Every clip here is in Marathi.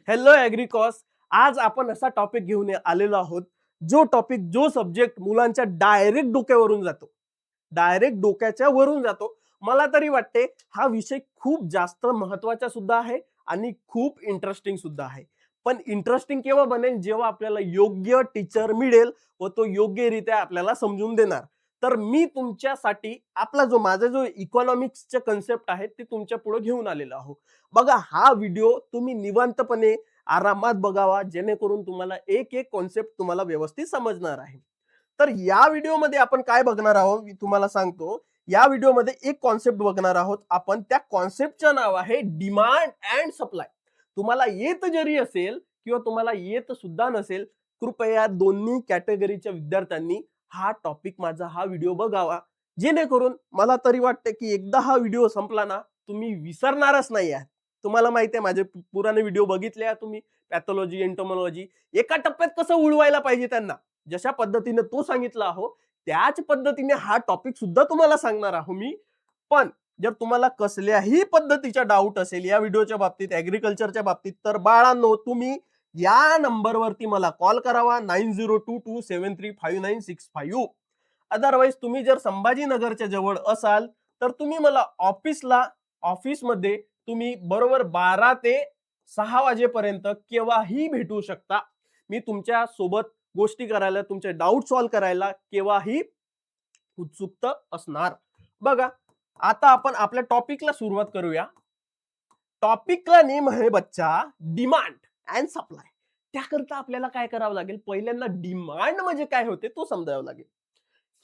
हॅलो ॲग्रिकॉस. आज आपण असा टॉपिक घेऊन आलेलो आहोत, जो सब्जेक्ट मुलांच्या डायरेक्ट डोक्यावरून जातो. डायरेक्ट डोक्याच्या वरून जातो. मला तरी वाटते हा विषय खूप जास्त महत्त्वाचा सुद्धा आहे आणि खूप इंटरेस्टिंग सुद्धा आहे. पण इंटरेस्टिंग केव्हा बनेल जेव्हा आपल्याला योग्य टीचर मिळेल व तो योग्यरित्या आपल्याला समजून देणार. तर मी तुमच्यासाठी माझा जो इकॉनॉमिक्सचे कन्सेप्ट आहे ते तुमच्या पुढे घेऊन आलेलो आहो. बघा हा व्हिडिओ तुम्ही निवांतपणे आरामात बघावा जेणेकरून तुम्हाला एक एक कॉन्सेप्ट तुम्हाला व्यवस्थित समजणार आहे. तर या व्हिडिओमध्ये आपण काय बघणार आहोत मी तुम्हाला सांगतो. या व्हिडिओमध्ये एक कॉन्सेप्ट बघणार आहोत आपण. त्या कॉन्सेप्टचं नाव आहे डिमांड अँड सप्लाय. तुम्हाला येत जरी असेल किंवा तुम्हाला येत सुद्धा नसेल, कृपया दोन्ही कॅटेगरीच्या विद्यार्थ्यांनी हा व्हिडिओ बघावा. जेणेकरून मला तरी वाटते की एकदा हा व्हिडिओ संपला ना, तुम्ही विसरणारच नाही आहात. तुम्हाला माहिती आहे माझे पुराणे व्हिडिओ बघितले तुम्ही, पॅथॉलॉजी, एंटोमॉलॉजी. एका टप्प्यात कसं उडवायला पाहिजे त्यांना, जशा पद्धतीने तो सांगितला आहो त्याच पद्धतीने हा टॉपिक सुद्धा तुम्हाला सांगणार आहो मी. पण जर तुम्हाला कसल्याही पद्धतीचा डाऊट असेल या व्हिडिओच्या बाबतीत, ऍग्रिकल्चरच्या बाबतीत, तर बाळांनो तुम्ही या नंबरवरती मला कॉल करावा 9022735965. अदरवाईज तुम्ही जर संभाजीनगरच्या जवळ असाल तर तुम्ही मला ऑफिसमध्ये तुम्ही बरोबर 12 ते 6 वाजेपर्यंत केव्हाही भेटू शकता. मी तुमच्या सोबत गोष्टी करायला, तुमचे डाऊट सॉल्व्ह करायला केव्हाही उत्सुक असणार. बघा आता आपण आपल्या टॉपिकला सुरुवात करूया. टॉपिकला नेम आहे बच्चा डिमांड अँड सप्लाय. त्याकरता आपल्याला काय करावं लागेल, पहिल्यांदा डिमांड म्हणजे काय होते तो समजावं लागेल.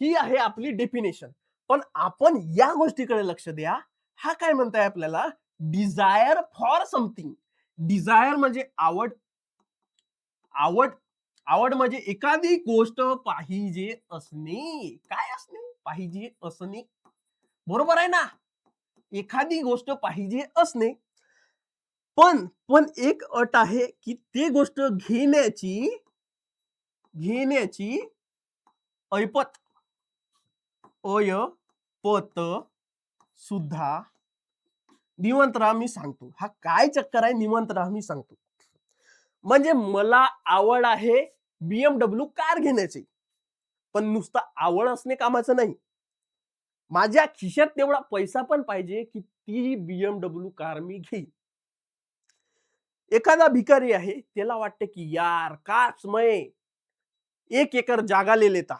ही आहे आपली डेफिनेशन. पण आपण या गोष्टीकडे लक्ष द्या. हा काय म्हणताय आपल्याला, डिझायर फॉर समथिंग. डिझायर म्हणजे आवड. आवड आवड म्हणजे एखादी गोष्ट पाहिजे असणे. काय असणे? पाहिजे असणे. बरोबर आहे ना? एखादी गोष्ट पाहिजे असणे. पण पण एक अट आहे की ती गोष्ट घेण्याची ऐपत अयपत सुद्धा. निवांत राहा मी सांगतो. हा काय चक्कर आहे, निवांत राहा मी सांगतो. म्हणजे मला आवड आहे BMW कार घेण्याची, पण नुसतं आवड असणे कामाचं नाही. माझ्या खिशात तेवढा पैसा पण पाहिजे की ती BMW कार मी घेईन. एखादा भिकारी आहे, त्याला वाटते की यार काश मैं 1 एकर जागा ले लेता.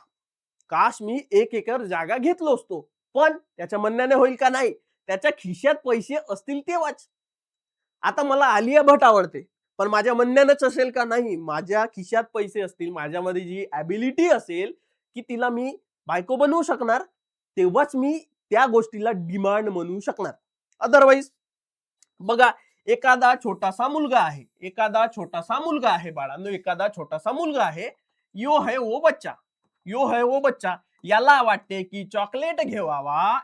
काश मी 1 एकर जागा घेतलो असतो. पण त्याच्या म्हणण्याने होईल का? नाही. त्याच्या खिशात पैसे असतील तेव्हाच. आता मला आलिया भट आवडते, पण माझ्या म्हणण्यानेच असेल का? नाही. माझ्या खिशात पैसे असतील, माझ्यामध्ये जी ॲबिलिटी असेल की तिला मी बायको बनवू शकणार, तेव्हाच मी त्या गोष्टीला डिमांड म्हणू शकणार. अदरवाईज बघा, एखादा छोटासा मुलगा आहे बाळांनो, एखादा छोटासा मुलगा आहे. यो है वो बच्चा. याला वाटते की चॉकलेट घेवावा.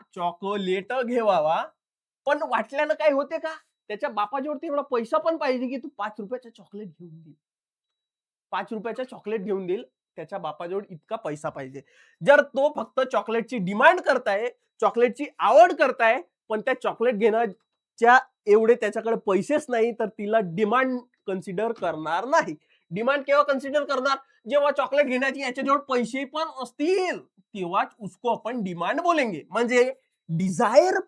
पण वाटल्यानं काय होते का? त्याच्या बापाजवळ एवढा पैसा पण पाहिजे की तू 5 रुपयाचा चॉकलेट घेऊन दे. 5 रुपयाचा चॉकलेट घेऊन देईल. त्याच्या बापाजवळ इतका पैसा पाहिजे. जर तो फक्त चॉकलेटची डिमांड करताय, चॉकलेटची आवड करताय, पण त्या चॉकलेट घेण्याच्या एवढे त्याच्याकडे पैसेच नाही, तर तिला डिमांड कन्सिडर करणार नाही. डिमांड केव्हा कन्सिडर करणार? जेव्हा चॉकलेट घेण्याची याच्याजवळ पैसे पण असतील, तेव्हाच उसको आपण डिमांड बोलेंगे. म्हणजे desire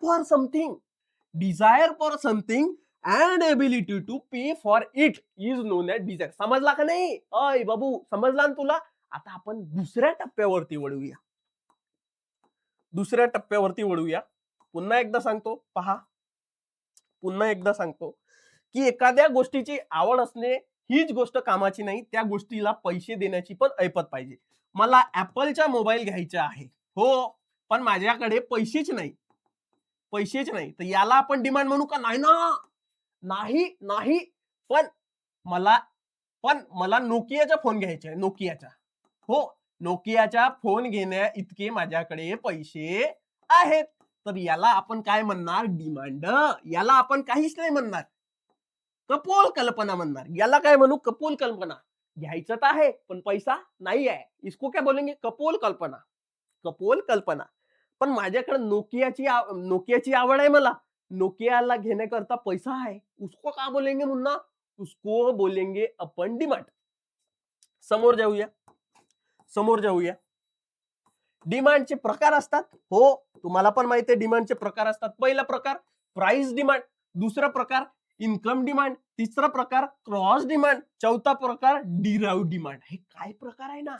for something and ability to pay for it is known as desire. समजला का नाही? अय बाबू, समजला ना तुला? आता आपण दुसऱ्या टप्प्यावरती वळूया. पुन्हा एकदा सांगतो, पहा. पुन्हा एकदा सांगतो की एखाद्या गोष्टीची आवड असणे हीच गोष्ट कामाची नाही, त्या गोष्टीला पैसे देण्याची पण ऐपत पाहिजे. मला ऍपलचा मोबाईल घ्यायचा आहे, हो, पण माझ्याकडे पैसेच नाही. तर याला आपण डिमांड म्हणू का? नाही ना. नाही. पण मला मला नोकियाचा फोन घ्यायचा आहे. हो, नोकियाचा फोन घेण्या इतके माझ्याकडे पैसे आहेत. तर याला आपण काय म्हणणार? डिमांड. याला आपण काहीच नाही म्हणणार, कपोल कल्पना म्हणणार. याला काय म्हणू? कपोल कल्पना. घ्यायचं तर आहे पण पैसा नाही आहे. इसको क्या बोलेंगे? कपोल कल्पना. पण माझ्याकडे नोकियाची आवड आहे. मला नोकियाला घेण्याकरता पैसा आहे. उसको का बोलेंगे मुन्ना? उसको बोलेंगे अपन डिमांड. समोर जाऊया. डिमांडचे प्रकार असतात. हो, तुम्हाला पण माहिती आहे डिमांडचे प्रकार असतात. पहिला प्रकार प्राइस डिमांड, दुसरा प्रकार इन्कम डिमांड, तिसरा प्रकार क्रॉस डिमांड, चौथा प्रकार डिराइव्ह डिमांड. हे काय प्रकार आहे ना,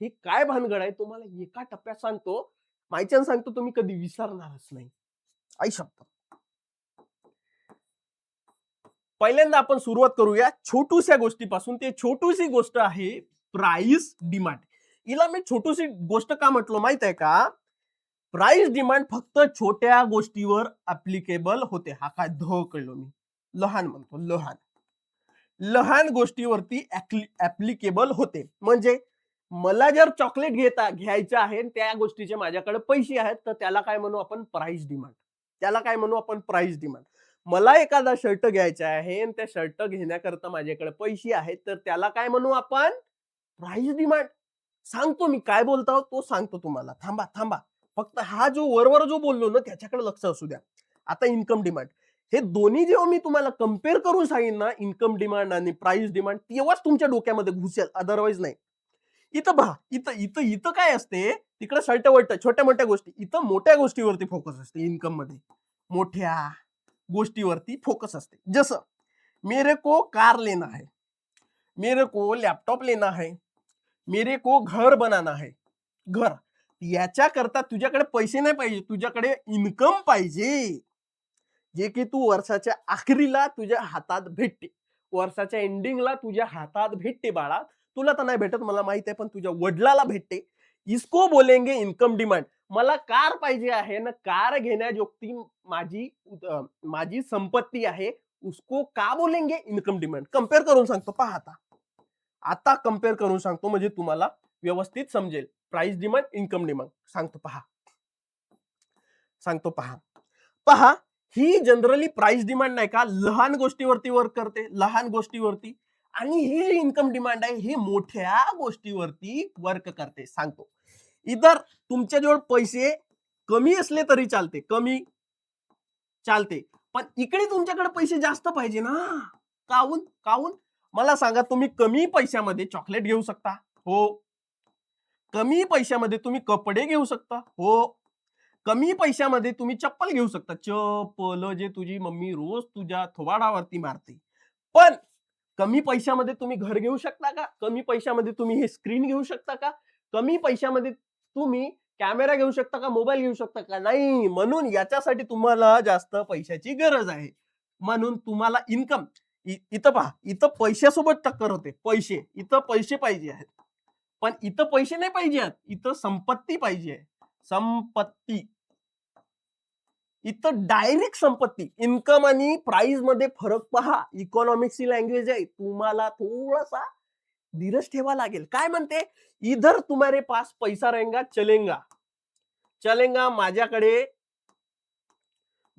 हे काय भानगड आहे तुम्हाला एका टप्प्यात सांगतो, माहिती सांगतो, तुम्ही कधी विसरणारच नाही. आई शपथ. पहिल्यांदा आपण सुरुवात करूया छोटूशा गोष्टीपासून. ते छोटूशी गोष्ट आहे प्राइस डिमांड. हिला मी छोटूशी गोष्ट का म्हटलं माहित आहे का? प्राइस डिमांड फक्त छोट्या गोष्टीवर ऍप्लिकेबल होते. हा काय ध कळलो मी, लहान म्हणतो, लहान गोष्टीवरती ऍप्लिकेबल होते. म्हणजे मला जर चॉकलेट घ्यायचं आहे, त्या गोष्टीचे माझ्याकडे पैसे आहेत, तर त्याला काय म्हणू आपण? Price demand. मला एखादा शर्ट घ्यायचा आहे आणि त्या शर्ट घेण्याकरता माझ्याकडे पैसे आहेत, तर त्याला काय म्हणू आपण? Price demand. सांगतो मी काय बोलतो तो सांगतो तुम्हाला. थांबा. फक्त हा जो वरवर जो बोललो ना त्याच्याकडे लक्ष असू द्या. आता इन्कम डिमांड, हे दोन्ही जेव्हा मी तुम्हाला कम्पेअर करून सांगेन ना, इन्कम डिमांड आणि प्राइस डिमांड, तेव्हाच तुमच्या डोक्यामध्ये घुसेल, अदरवाईज नाही. इथं पहा, इथं काय असते, तिकडे शर्ट वट छोट्या मोठ्या गोष्टी, इथं मोठ्या गोष्टीवरती फोकस असते. इन्कम मध्ये मोठ्या गोष्टीवरती फोकस असते. जसं मेरे को कार लेना है, मेरे को लॅपटॉप लेना है, मेरे को घर बनाना है. घर, याच्याकरता तुझ्याकडे पैसे नाही पाहिजे, तुझ्याकडे इन्कम पाहिजे, जे की तू वर्षाच्या अखेरीला तुझ्या हातात भेटते, वर्षाच्या एंडिंगला तुझ्या हातात भेटते. बाळा, तुला तर नाही भेटत मला माहित आहे, पण तुझ्या वडिलाला भेटते. इसको बोलेंगे इन्कम डिमांड. मला कार पाहिजे आहे ना, कार घेण्याजोगती माझी संपत्ती आहे, उसको का बोलेंगे? Income demand. कम्पेअर करून सांगतो, पहा आता कम्पेअर करून सांगतो म्हणजे तुम्हाला व्यवस्थित समजेल. प्राइस डिमांड, इन्कम डिमांड सांगतो, पहा. ही जनरली प्राइस डिमांड नाही का, लहान गोष्टीवरती वर्क करते, लहान गोष्टीवरती. आणि ही इन्कम डिमांड आहे, ही मोठ्या गोष्टीवरती वर्क करते. सांगतो, इधर तुमच्याजवळ पैसे कमी असले तरी चालते, पण इकडे तुमच्याकडे पैसे जास्त पाहिजे ना. काऊन? मला सांगा, तुम्ही कमी पैशामध्ये चॉकलेट घेऊ शकता? हो. कमी पैशामध्ये तुम्ही कपडे घेऊ शकता? हो. कमी पैशामध्ये तुम्ही चप्पल घेऊ शकता, चप्पल जे तुझी मम्मी रोज तुझ्या थोबाडावरती मारते. पण कमी पैशामध्ये तुम्ही घर घेऊ शकता का? कमी पैशामध्ये तुम्ही हे स्क्रीन घेऊ शकता का? कमी पैशामध्ये तुम्ही कॅमेरा घेऊ शकता का? मोबाईल घेऊ शकता का? नाही. म्हणून याच्यासाठी तुम्हाला जास्त पैशाची गरज आहे. म्हणून तुम्हाला इन्कम, इथं पहा, इथं पैशासोबत टक्कर होते. इथं पैसे पाहिजे आहेत, पण इथं पैसे नाही पाहिजे आहेत, इथं संपत्ती पाहिजे. संपत्ती, इथं डायरेक्ट संपत्ती. इन्कम आणि प्राइस मध्ये फरक पहा. इकॉनॉमिक्सची लँग्वेज आहे, तुम्हाला थोडासा धीरज ठेवा लागेल. काय म्हणते? इधर तुम्हारे पास पैसा रहेगा, चलेगा, माझ्याकडे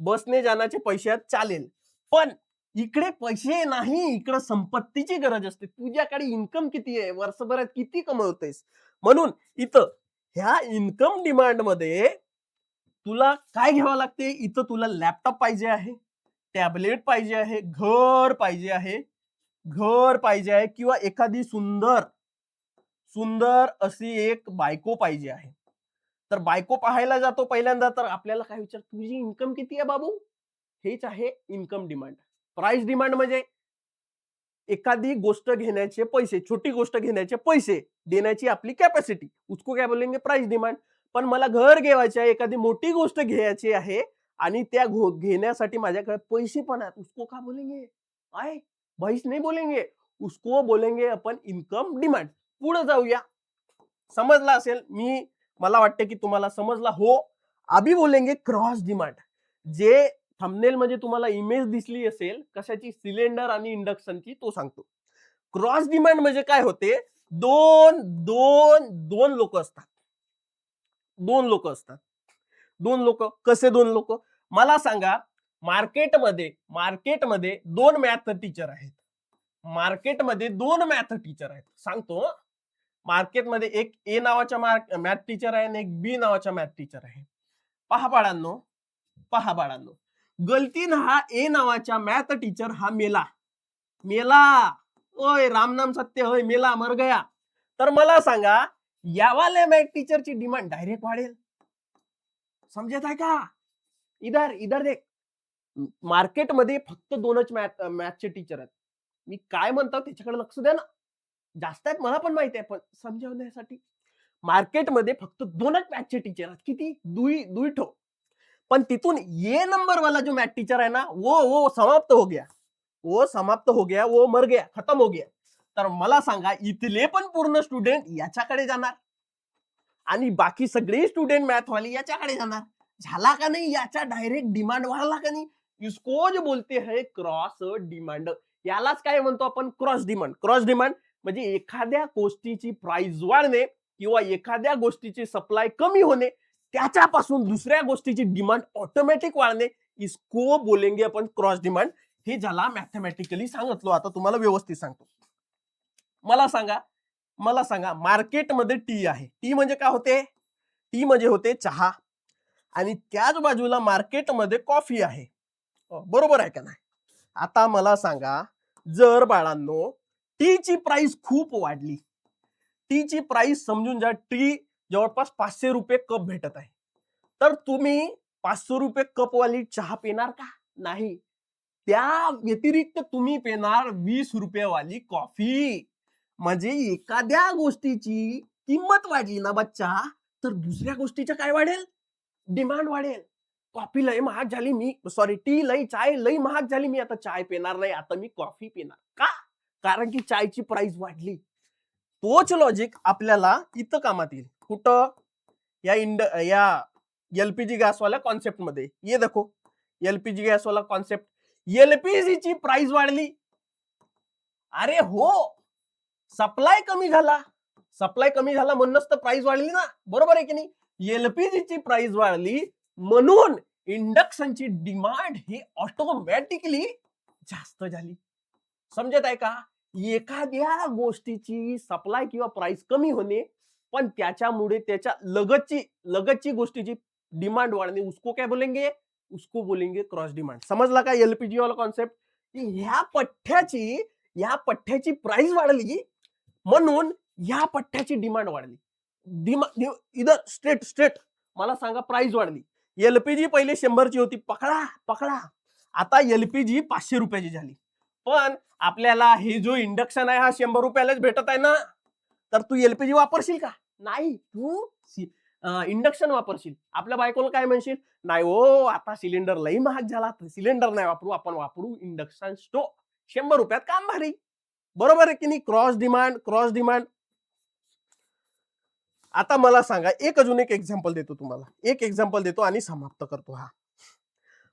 बसने जाण्याचे पैसे आहेत, चालेल. पण इकडे पैसे नाही, इकडे संपत्तीची गरज असते. तुझ्याकडे इन्कम किती आहे, वर्षभरात किती कमवतेस? म्हणून इथं ह्या इन्कम डिमांड मध्ये तुला काय घ्यावं लागते? इथं तुला लॅपटॉप पाहिजे आहे, टॅबलेट पाहिजे आहे, घर पाहिजे आहे, किंवा एखादी सुंदर अशी एक बायको पाहिजे आहे. तर बायको पाहायला जातो पहिल्यांदा, तर आपल्याला काय विचार, तुझी इन्कम किती आहे बाबू? हेच आहे इन्कम डिमांड. प्राइस डिमांड म्हणजे एखादी गोष्ट घेण्याचे पैसे, छोटी गोष्ट घेण्याचे पैसे देण्याची आपली कॅपॅसिटी, उसको क्या बोलेंगे? Price demand. पण मला घर घ्यायचे आहे, एखादी मोठी गोष्ट घ्यायची आहे आणि त्या घेण्यासाठी माझ्याकडे पैसे पण आहेत, उसको का बोलेंगे? भाईस नाही बोलेंगे, उसको बोलेंगे अपन इन्कम डिमांड. पुढे जाऊया. समजला असेल, मला वाटते की तुम्हाला समजला. हो. अभी बोलेंगे क्रॉस डिमांड. जे थंबनेल मध्ये तुम्हाला इमेज दिसली असेल कशाची, सिलेंडर आणि इंडक्शनची, तो सांगतो. क्रॉस डिमांड म्हणजे काय होते? दोन लोक असतात. कसे दोन लोक? मला सांगा, मार्केटमध्ये दोन मॅथ टीचर आहेत. सांगतो, मार्केटमध्ये एक ए नावाचा मॅथ टीचर आहे आणि एक बी नावाचा मॅथ टीचर आहे. पहा बाळांनो, गलतीनं हा ए नावाचा मॅथ टीचर हा मेला. मेला. ओय रामनाम सत्य होय, मेला मर गया. तर मला सांगा, यावाल्या मॅथ टीचरची डिमांड डायरेक्ट वाढेल. समजत आहे का? इधर इधर देख. मार्केटमध्ये फक्त 2च मॅथचे टीचर आहेत. मी काय म्हणतो त्याच्याकडे लक्ष द्या ना. जास्त आहेत मला पण माहिती आहे, पण समजावण्यासाठी मार्केटमध्ये फक्त 2च मॅथचे टीचर आहेत. किती? दुई ठो. पण तिथून ये नंबर वाला जो मॅथ टीचर आहे ना, वो समाप्त हो गया. वो समाप्त हो गया, वो मर गया, खतम हो गया. तर मला सांगा, इथले पण पूर्ण स्टुडंट याच्याकडे जाणार आणि बाकी सगळे स्टुडंट मॅथवाले याच्याकडे जाणार. झाला का नाही? याचा डायरेक्ट डिमांड वाढला का नाही? इसको जो बोलते है क्रॉस डिमांड. यालाच काय म्हणतो आपण? Cross demand. क्रॉस डिमांड म्हणजे एखाद्या गोष्टीची प्राइस वाढणे किंवा एखाद्या गोष्टीची सप्लाय कमी होणे, त्याच्यापासून दुसऱ्या गोष्टीची डिमांड ऑटोमॅटिक वाढणे, इसको बोलेंगे आपण क्रॉस डिमांड. हे ज्याला मॅथमॅटिकली सांगितलं, आता तुम्हाला व्यवस्थित सांगतो. मला सांगा मार्केटमध्ये टी आहे. टी म्हणजे काय होते? टी म्हणजे होते चहा आणि त्याच बाजूला मार्केटमध्ये कॉफी आहे. बरोबर आहे का नाही? आता मला सांगा, जर बाळांनो टीची प्राइस खूप वाढली, टीची प्राइस समजून जा, टी जवळपास 500 रुपये कप भेटत आहे, तर तुम्ही 500 रुपये कपवाली चहा पिणार का? नाही. त्या व्यतिरिक्त तुम्ही पिणार 20 रुपयेवाली कॉफी. म्हणजे एखाद्या गोष्टीची किंमत वाढली ना बच्चा, तर दुसऱ्या गोष्टीचं काय वाढेल? डिमांड वाढेल. कॉफी लई महाग झाली, टी लई, चाय लई महाग झाली, मी आता चाय पिणार नाही, आता मी कॉफी पिणार. का? कारण की चायची प्राइस वाढली. तोच लॉजिक आपल्याला इथं कामात येईल. कुठं? या एलपीजी गॅसवाल्या कॉन्सेप्ट मध्ये. ये देखो, एलपीजी गॅसवाला कॉन्सेप्ट. एलपीजीची प्राइस वाढली. अरे हो, सप्लाय कमी झाला. सप्लाय कमी झाला म्हणूनच तर प्राइस वाढली ना. बरोबर आहे की नाही? एलपीजीची प्राइस वाढली म्हणून इंडक्शनची डिमांड ही ऑटोमॅटिकली जास्त झाली. समजत आहे का? एखाद्या गोष्टीची सप्लाय किंवा प्राइस कमी होणे, पण त्याच्यामुळे त्याच्या लगतची गोष्टीची डिमांड वाढणे, उसको काय बोलेंगे? उसको बोलेंगे क्रॉस डिमांड. समजला का एलपीजी वाला कॉन्सेप्ट? ह्या पठ्ठ्याची प्राइस वाढली म्हणून ह्या पठ्ठ्याची डिमांड वाढली. इधर स्ट्रेट मला सांगा, प्राइस वाढली. एलपीजी पहिले 100ची होती, पकडा. आता एलपीजी 500 रुपयाची झाली. पण आपल्याला हे जो इंडक्शन आहे हा 100 रुपयालाच भेटत आहे ना, तर तू एलपीजी वापरशील का? नाही. तू इंडक्शन वापरशील. आपल्या बायकोला काय म्हणशील? नाही हो, आता सिलेंडर लई महाग झाला, सिलेंडर नाही वापरू, आपण वापरू इंडक्शन स्टोव्ह. 100 रुपयात काम भारी. बरोबर आहे की नाही? Cross demand. आता मला सांगा, अजून एक एक्झाम्पल देतो तुम्हाला. एक एक्झाम्पल देतो आणि समाप्त करतो. हा,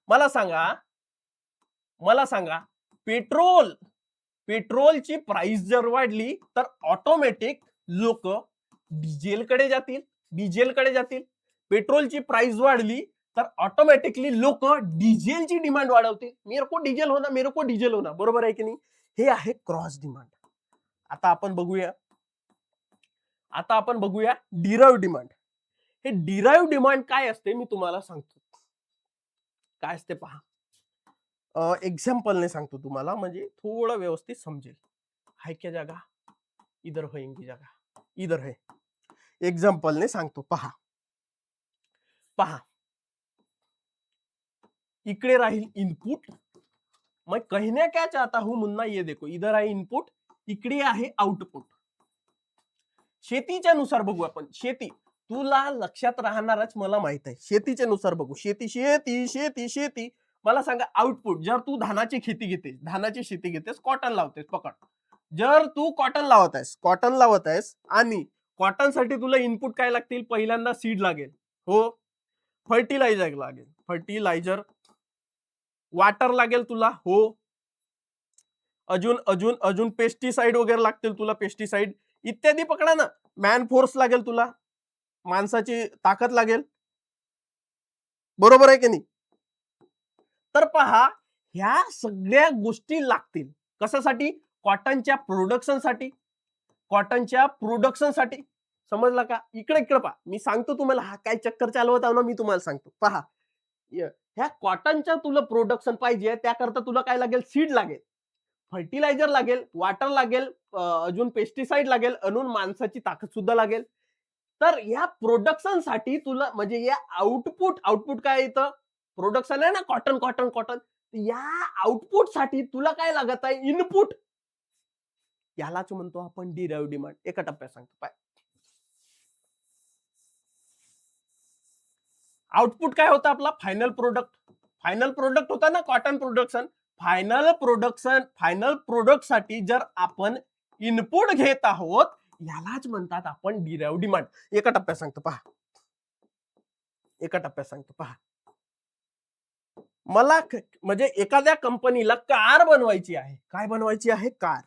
मला सांगा पेट्रोलची प्राइस जर वाढली तर ऑटोमॅटिक लोक डिझेलकडे जातील. पेट्रोलची प्राइस वाढली तर ऑटोमॅटिकली लोक डिझेलची डिमांड वाढवतील. मेरे को डिझेल होना. बरोबर आहे की नाही? हे आहे क्रॉस डिमांड. आता आपण बघूया डिराइव्ह डिमांड. हे डिराइव्ह डिमांड काय असते मी तुम्हाला सांगतो. काय असते पहा. एग्जाम्पलने सांगतो तुम्हाला, म्हणजे थोडं व्यवस्थित समजेल. है क्या जगह? इधर होएंगी जगह, इधर है. एग्जाम्पलने सांगतो. पहा, इकडे राहील इनपुट. मैं कहने क्या चाहता हूं मुन्ना, ये देखो, इधर आहे इनपुट, इकडे आहे आउटपुट. शेतीच्या नुसार बघू आपण. शेती तुला लक्षात राहणारच, मला माहित आहे. शेतीच्या नुसार बघू. शेती. मला सांगा आउटपुट. जर तू धानाची शेती घेतेस, कॉटन लावतेस, पकड. जर तू कॉटन लावत आहेस आणि कॉटन साठी तुला इनपुट काय लागतील? पहिल्यांदा सीड लागेल, हो. फर्टिलायझर वॉटर लागेल तुला, हो. अजून पेस्टिसाइड वगैरे लागतील तुला, पेस्टिसाइड इत्यादी. पकडा ना. मॅन फोर्स लागेल तुला, माणसाची ताकद लागेल. बरोबर आहे की नाही? तर पहा, ह्या सगळ्या गोष्टी लागतील कशासाठी? कॉटनच्या प्रोडक्शनसाठी. समजला का? इकडे पहा, मी सांगतो तुम्हाला. हा काय चक्कर चालवत आहो ना, मी तुम्हाला सांगतो. पहा, ह्या कॉटनच्या तुला प्रोडक्शन पाहिजे, त्याकरता तुला काय लागेल? सीड लागेल. फर्टिलायझर लागेल, वॉटर लागेल, अजून पेस्टिसाइड लागेल, अजून माणसाची ताकद सुद्धा लागेल. तर या प्रोडक्शनसाठी तुला म्हणजे या आउटपुट काय येतं? प्रोडक्शन आहे ना कॉटन, कॉटन, कॉटन. या आउटपुटसाठी तुला काय लागत आहे? इनपुट. यालाच म्हणतो आपण डिराइव्ह डिमांड. एका टप्प्यात सांगतो पाय. आउटपुट काय होता आपला? Final product. फायनल प्रोडक्ट होता ना कॉटन प्रोडक्शन. फायनल प्रोडक्टसाठी जर आपण इनपुट घेत आहोत, यालाच म्हणतात आपण डिराइव्ह डिमांड. एका टप्प्यात सांगतो पहा. एका टप्प्यात सांगतो पहा. मला म्हणजे एखाद्या कंपनीला कार बनवायची आहे. काय बनवायची आहे? कार.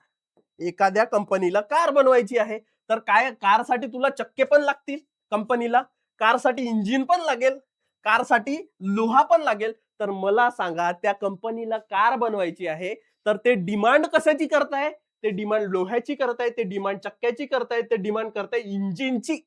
एखाद्या कंपनीला कार बनवायची आहे. तर काय कारसाठी तुला चक्के पण लागतील कंपनीला. कारसाठी इंजिन पण लागेल. कारसाठी लोहा पण लागेल. तर मला सांगा त्या कंपनीला कार बनवायची आहे. तर ते डिमांड कशाची करताय? ते डिमांड लोह्याची करताय, ते डिमांड चक्क्याची करताय, ते डिमांड करताय इंजिनची.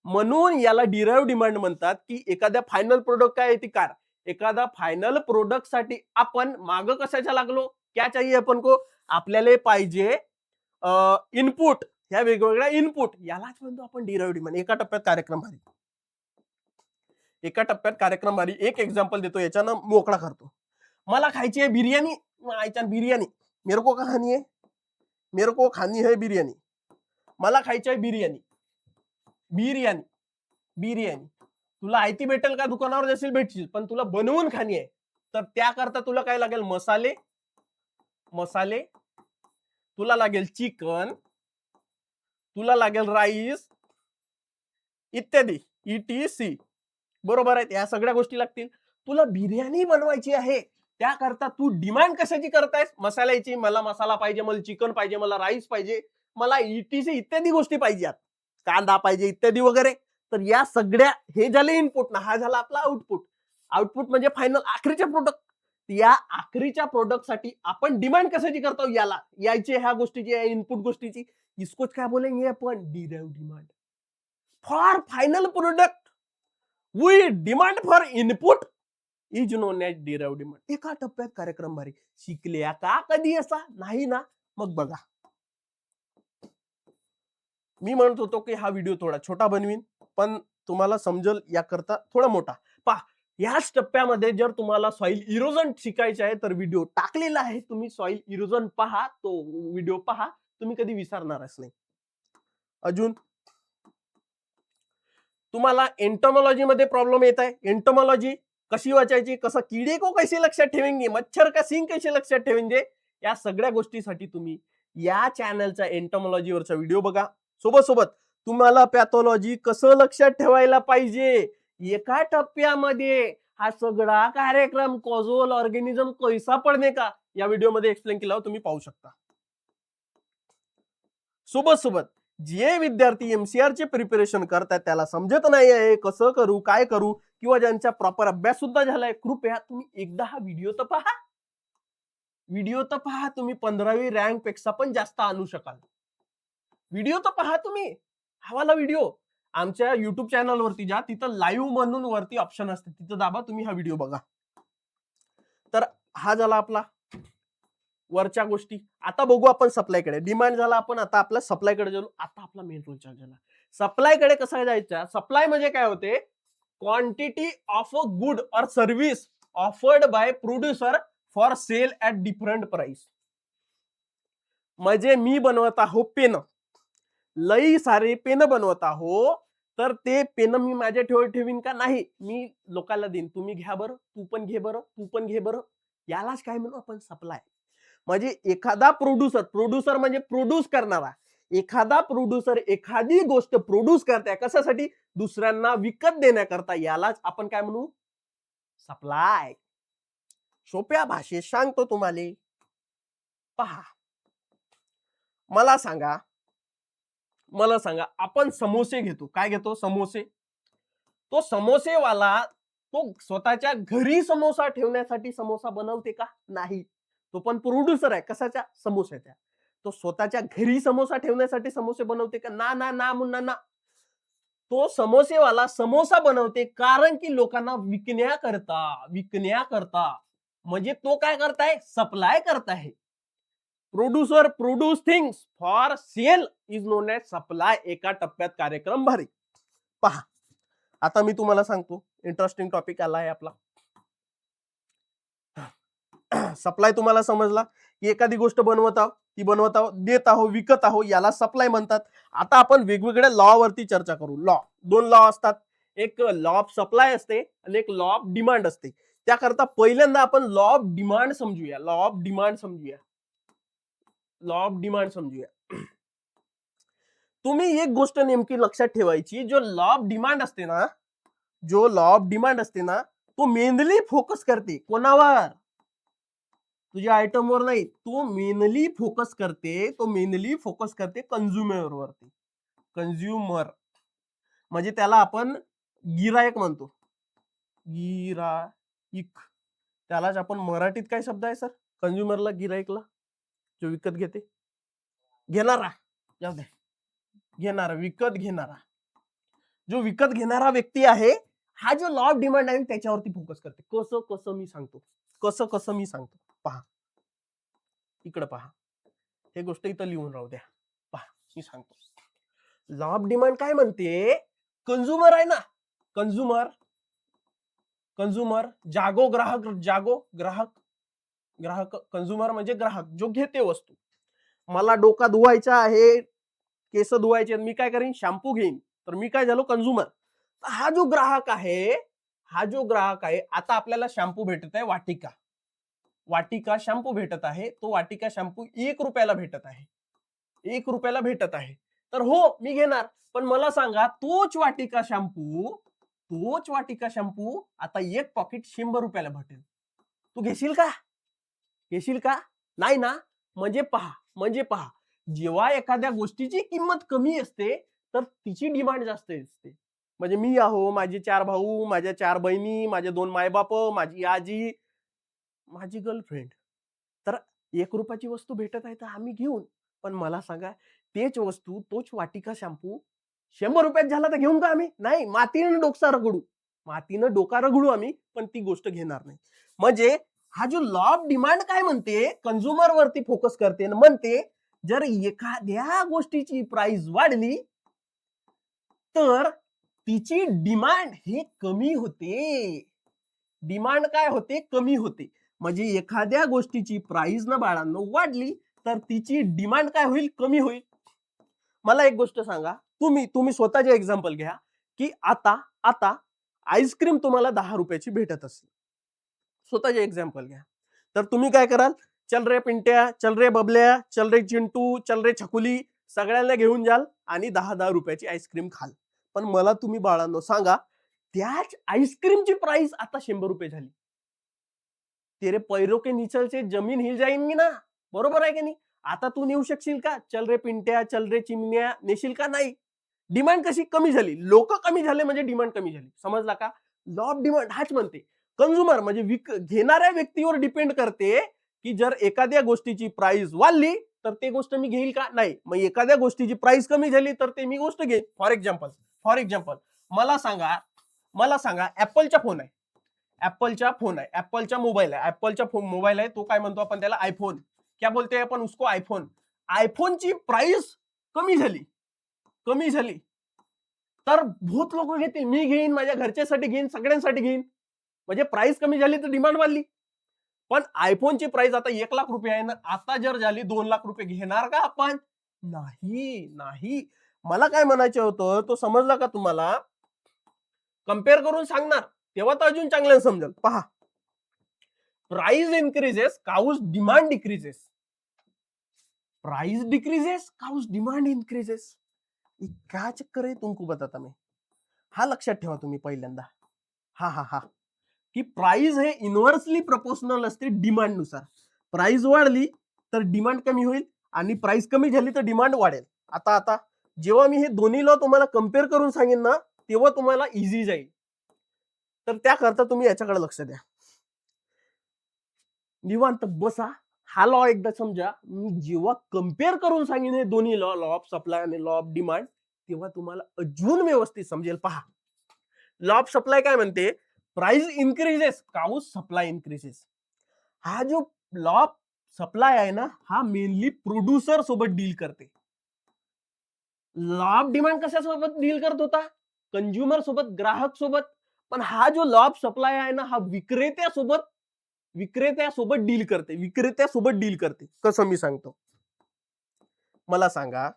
म्हणून याला डिराइव्ह डिमांड म्हणतात, की एखाद्या फायनल प्रोडक्ट काय आहे ती कार. एखादा फायनल प्रोडक्ट साठी आपण माग कशाच्या लागलो? क्या चाहिए अपन को? आपल्याला पाहिजे इनपुट. ह्या वेगवेगळ्या इनपुट यालाच म्हणतो आपण डिराइव्ह डिमांड. एका टप्प्यात कार्यक्रम भारी. एका टप्प्यात कार्यक्रम भारी. एक एक्झाम्पल देतो, याच्यानं मोकळा करतो. मला खायची आहे बिर्याणी. बिर्याणी मेरे को खानी है, मेरे को खानी है बिर्याणी. मला खायची आहे बिर्याणी. बिर्याणी बिर्याणी तुला आयती भेटेल का? दुकानावर जाशील भेटशील, पण तुला बनवून खाणी आहे. तर त्याकरता तुला काय लागेल? मसाले. मसाले तुला लागेल चिकन, तुला लागेल राईस इत्यादी ETC. बरोबर आहे. या सगळ्या गोष्टी लागतील. तुला बिर्याणी बनवायची आहे, त्याकरता तू डिमांड कशाची करतायस? मसाल्याची. मला मसाला पाहिजे, मला चिकन पाहिजे, मला राईस पाहिजे, मला ETC इत्यादी गोष्टी पाहिजेत, कांदा पाहिजे इत्यादी वगैरे. तर या सगळ्या हे झाले इनपुट ना. हा झाला आपला आउटपुट. आउटपुट म्हणजे फायनल आखरीच्या प्रोडक्ट. या आखरीच्या प्रोडक्टसाठी आपण डिमांड कशाची करतो? याला यायचे ह्या गोष्टीची, या इनपुट गोष्टीची. इसकोच काय बोलेंगे आपण? Derive demand. For final product we demand for input is known as derive demand. एका टप्प्यात कार्यक्रम भारी. शिकल्या का कधी असा? नाही ना. मग बघा, मी म्हणत होतो की हा व्हिडिओ थोडा छोटा बनवीन, पण तुम्हाला समजेल याकरता थोडा मोठा. पहा, याच टप्प्यामध्ये जर तुम्हाला सॉइल इरोजन शिकायचे आहे तर व्हिडिओ टाकलेला आहे. तुम्ही सॉइल इरोजन पहा, तो व्हिडिओ पहा, तुम्ही कधी विसरणारच नाही. अजून तुम्हाला एंटोमॉलॉजी मध्ये प्रॉब्लेम येत आहे. एंटोमॉलॉजी कशी वाचायची, कसं किडे को कैसे लक्षात ठेवेंगे, मच्छर का सिंग कैसे लक्षात ठेवेंगे, या सगळ्या गोष्टीसाठी तुम्ही या चॅनलचा एंटोमॉलॉजीवरचा व्हिडिओ बघा. सोबत सोबत तुम्हाला पॅथॉलॉजी कसं लक्षात ठेवायला पाहिजे, एका टप्प्यामध्ये हा सगळा कार्यक्रम कॉझोल ऑर्गॅनिझम कैसा पडणे का या व्हिडिओमध्ये एक्सप्लेन केला, तुम्ही पाहू शकता. सोबत सोबत जे विद्यार्थी MCR चे प्रिपरेशन करतात, त्याला समजत नाही आहे कसं करू, काय करू, किंवा ज्यांचा प्रॉपर अभ्यास सुद्धा झालाय, कृपया तुम्ही एकदा हा व्हिडिओ तर पहा. व्हिडिओ तर पहा. तुम्ही 15वी रँक पेक्षा पण जास्त आणू शकाल. व्हिडिओ तर पहा तुम्ही. हवाला व्हिडिओ आमच्या युट्यूब चॅनल वरती जा, तिथं लाईव्ह म्हणून वरती ऑप्शन असते, तिथं दाबा, तुम्ही हा व्हिडिओ बघा. तर हा झाला आपला वरच्या गोष्टी. आता बघू आपण सप्लायकडे. डिमांड झाला आपण, आता आपल्या सप्लायकडे गेलो. आता आपला मेन रोल चार्ज झाला. सप्लायकडे कसा जायचा? सप्लाय म्हणजे काय होते? Quantity of a good or service offered by producer for sale at different price. म्हणजे मी बनवत आहो पेन, लई सारे पेन बनवत आहो, तर ते पेन मी माझ्या ठेवीन का? नाही, मी लोकांना देईन. तुम्ही घ्या बरं, तू पण घे बरं, तू पण घे बरं. यालाच काय म्हणू आपण? सप्लाय. म्हणजे एखादा प्रोड्युसर म्हणजे प्रोड्यूस करणारा, एखादा प्रोड्युसर एखादी गोष्ट प्रोड्यूस करताय कशासाठी? दुसऱ्यांना विकत देण्याकरता. यालाच आपण काय म्हणू? सप्लाय. सोप्या भाषेत सांगतो तुम्हाला. पहा, मला सांगा, आपण समोसे घेतो. काय घेतो? समोसे. तो समोसेवाला तो स्वतःच्या घरी समोसा ठेवण्यासाठी समोसा बनवते का? नाही. तो पण प्रोड्युसर आहे. कशाच्या? समोस्याच्या. तो स्वतःच्या घरी समोसा ठेवण्यासाठी समोसे बनवते का? ना ना ना मुन्ना ना. तो समोसेवाला समोसा बनवते कारण की लोकांना विकण्याकरता. म्हणजे तो काय करताय? सप्लाय करताय. Producer produce things for sale is known as supply. एका टप्प्यात कार्यक्रम भारी. पहा आता मी तुम्हाला सांगतो, इंटरेस्टिंग टॉपिक आला आहे आपला. सप्लाय तुम्हाला समजला की एखादी गोष्ट बनवत आहोत, ती बनवत आहोत, देत आहोत, विकत आहोत, याला सप्लाय म्हणतात. आता आपण वेगवेगळ्या लॉ वरती चर्चा करू. लॉ, दोन लॉ असतात, एक लॉ ऑफ सप्लाय असते आणि एक लॉ ऑफ डिमांड असते. त्याकरता पहिल्यांदा आपण लॉ ऑफ डिमांड समजूया. लॉ ऑफ डिमांड समजूया. लॉ ऑफ डिमांड समजूया. तुम्ही एक गोष्ट नेमकी लक्षात ठेवायची, जो लॉ ऑफ डिमांड असते ना, जो लॉ ऑफ डिमांड असते ना, तो मेनली फोकस करते कोणावर? तुझ्या आयटमवर नाही, तो मेनली फोकस करते कंझ्युमर वरती. कंझ्युमर म्हणजे त्याला आपण गिरायक म्हणतो. गिराईक, त्यालाच आपण मराठीत काय शब्द आहे सर कंझ्युमरला, गिराईकला? जो विकत घेते, घेणारा, जाऊ दे, घेणारा, विकत घेणारा. जो विकत घेणारा व्यक्ती आहे, हा जो लॉ ऑफ डिमांड आहे त्याच्यावरती फोकस करते. कसं मी सांगतो. पहा इकडे पहा, हे गोष्ट इथं लिहून राहू द्या. पहा मी सांगतो. लॉ ऑफ डिमांड काय म्हणते, कंझ्युमर आहे ना, कंझ्युमर ग्राहक कंझ्युमर म्हणजे ग्राहक, जो घेते वस्तू. मला डोका धुवायचा आहे, केस धुवायचे, मी काय करीन, शॅम्पू घेईन, तर मी काय झालो, कंझ्युमर. हा जो ग्राहक आहे, आता आपल्याला शॅम्पू भेटत आहे वाटिका शॅम्पू भेटत आहे. तो वाटिका शॅम्पू 1 रुपयाला भेटत आहे. तर हो मी घेणार, पण मला सांगा, तोच वाटिका शॅम्पू आता एक पॉकेट 100 रुपयाला भेटेल. तू घेशील का? नाही ना. म्हणजे पहा, जेव्हा एखाद्या गोष्टीची किंमत कमी असते तर तिची डिमांड जास्त असते. म्हणजे मी आहो, माझे 4 भाऊ, माझ्या 4 बहिणी, माझे 2 मायबाप, माझी आजी, माझी गर्लफ्रेंड. तर 1 रुपयाची वस्तू भेटत आहे तर आम्ही घेऊन. पण मला सांगा, तोच वाटिका शॅम्पू 100 रुपयात झाला तर घेऊन का आम्ही? नाही, मातीनं डोका रगडू आम्ही, पण ती गोष्ट घेणार नाही. म्हणजे हा जो लॉ ऑफ डिमांड काय म्हणते, कंझ्युमर वरती फोकस करते, म्हणते जर एखाद्या गोष्टीची प्राइस वाढली तर तिची डिमांड ही कमी होते. डिमांड काय होते, कमी होते. म्हणजे एखाद्या गोष्टीची प्राइस ना बाळांनो वाढली तर तिची डिमांड काय होईल, कमी होईल. मला एक गोष्ट सांगा, तुम्ही स्वतःचे एक्झाम्पल घ्या की आता आईस्क्रीम तुम्हाला 10 रुपयाची भेटत असेल. स्वतःचे एक्झाम्पल घ्या. तर तुम्ही काय कराल, चल रे पिंट्या, चल रे बबल्या, चल रे चिंटू, चल रे छकुली, सगळ्यांना घेऊन जाल आणि 10 रुपयाची आईस्क्रीम खाल. पण मला तुम्ही बाळांनो सांगा, त्याच आईस्क्रीमची प्राइस आता 100 रुपये झाली. तेरे पैरों के नीचे से जमीन हिल जाएंगी ना, बरोबर आहे की नाही? आता तू नेऊ शकशील का, चल रे पिंट्या, चल रे चिमण्या, नेशील का? नाही. डिमांड कशी कमी झाली, लोक कमी झाले म्हणजे डिमांड कमी झाली. समजला का? लॉ ऑफ डिमांड हाच म्हणते. कंझ्युमर म्हणजे घेणाऱ्या व्यक्तीवर डिपेंड करते की जर एखाद्या गोष्टीची प्राइस वाढली तर ते गोष्ट मी घेईल का? नाही. मग एखाद्या गोष्टीची प्राइस कमी झाली तर ते मी गोष्ट घेईन. फॉर एक्झाम्पल मला सांगा ऍपलचा फोन आहे, ऍपलचा मोबाईल आहे, तो काय म्हणतो आपण त्याला, आयफोन. क्या बोलते हैं अपन उसको, आयफोन. आयफोनची प्राइस कमी झाली तर बहुत लोक घेतील. मी घेईन, माझ्या घरच्यासाठी घेईन, सगळ्यांसाठी घेईन. म्हणजे प्राइस कमी झाली तर डिमांड वाढली. पण आयफोनची प्राइस आता 1 लाख रुपये आहे ना, आता जर झाली 2 लाख रुपये, घेणार का आपण? नाही. मला काय म्हणायचं होतं, तो समजला का तुम्हाला? कम्पेअर करून सांगणार तेव्हा तर अजून चांगल्याने समजेल. पहा, price increases cause demand decreases. Price decreases cause demand increases. क्या चक्कर आहे तुमको बताता मैं. हा लक्षात ठेवा तुम्ही पहिल्यांदा. हा की प्राइस हे इन्व्हर्सली प्रपोर्शनल असते डिमांड नुसार. प्राइस वाढली तर डिमांड कमी होईल आणि प्राइस कमी झाली तर डिमांड वाढेल. आता जेव्हा मी हे दोन्ही लॉ तुम्हाला कम्पेअर करून सांगेन ना, तेव्हा तुम्हाला इझी जाईल. तर त्याकरता तुम्ही याच्याकडे लक्ष द्या. निवांत बसा, हा लॉ एकदा समजा. मी जेव्हा कम्पेअर करून सांगेन हे दोन्ही लॉ ऑफ सप्लाय आणि लॉ ऑफ डिमांड, तेव्हा तुम्हाला अजून व्यवस्थित समजेल. पहा, लॉ ऑफ सप्लाय काय म्हणते, price increases cause supply increases. हा जो लॉ ऑफ सप्लाय आहे ना हा मेनली प्रोड्युसर सोबत डील करते. लॉ ऑफ डिमांड कशासोबत डील करत होता? कंझ्युमर सोबत, ग्राहक सोबत. पण हा जो लॉ ऑफ सप्लाय आहे ना हा विक्रेत्यासोबत डील करते. विक्रेत्यासोबत डील करते. कसं मी सांगतो. मला सांगा,